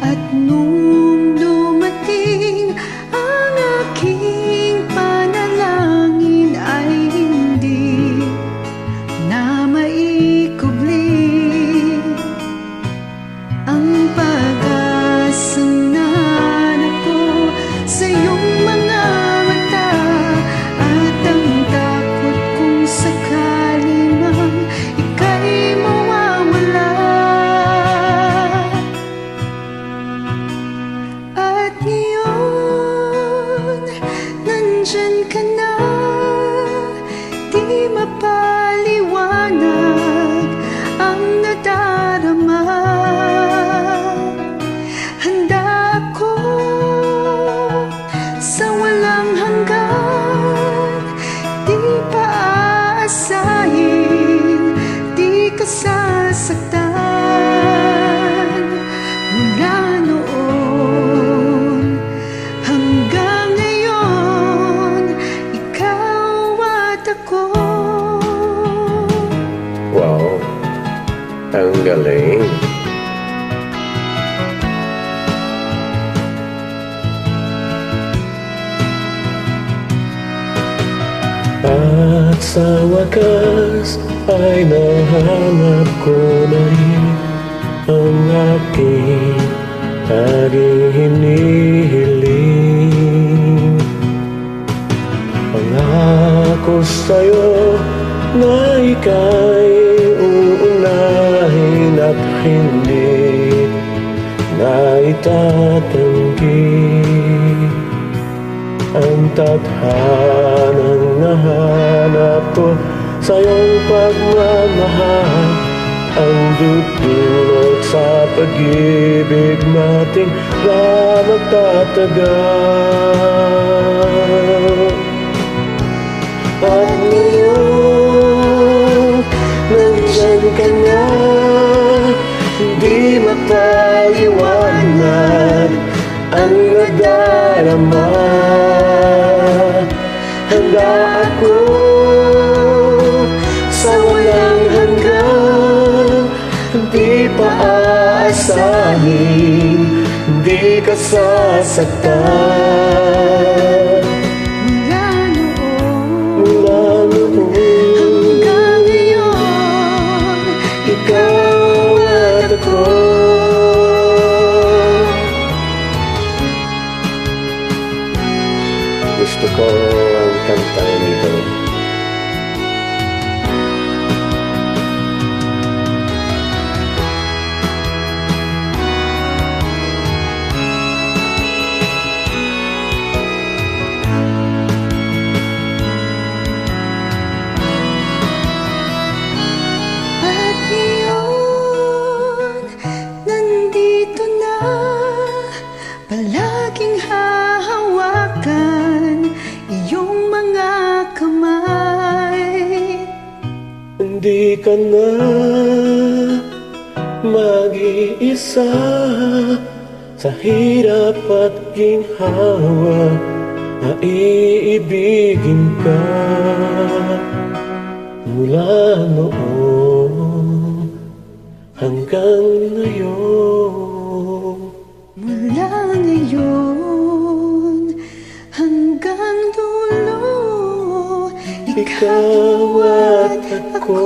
At nung dumating ang aking panalangin ay hindi na maikubli ang pag-asang nahanap ko sa iyong mga mata, at ang takot kung sakali mang ika'y mawawala. At ngayon, nandyan ka na, di mapaliwanag ang nadarama. Handa ako sa walang hanggan, di pa aasahin, di ka sasaktan. Mula noon hanggang ngayon, ikaw at ako. Wow, ang galing. At sa wakas ay nahanap ko na rin ang aking laging hinihiling. Pangako sa'yo na ika'y uunahin at hindi na itatanggi ang tadhanang nahanap ko sa iyong pagmamahal, ang dudulot sa pag-ibig nating na magtatagal. At ngayon, nandyan ka na, di mapaliwanag ang nadarama. Handa ako sa walang hanggan, di pa aasahin, di ka sasaktan. Mula noon Hanggang ngayon, ikaw at ako. Gusto ko ang kantang ito. at ngayon, nandito na, palaging hahawakan iyong mga kamay. Hindi ka na mag-iisa sa hirap at ginhawa, maiibigin ka. Mula noon hanggang ngayon, Mula ngayon hanggang dulo, ikaw at ako.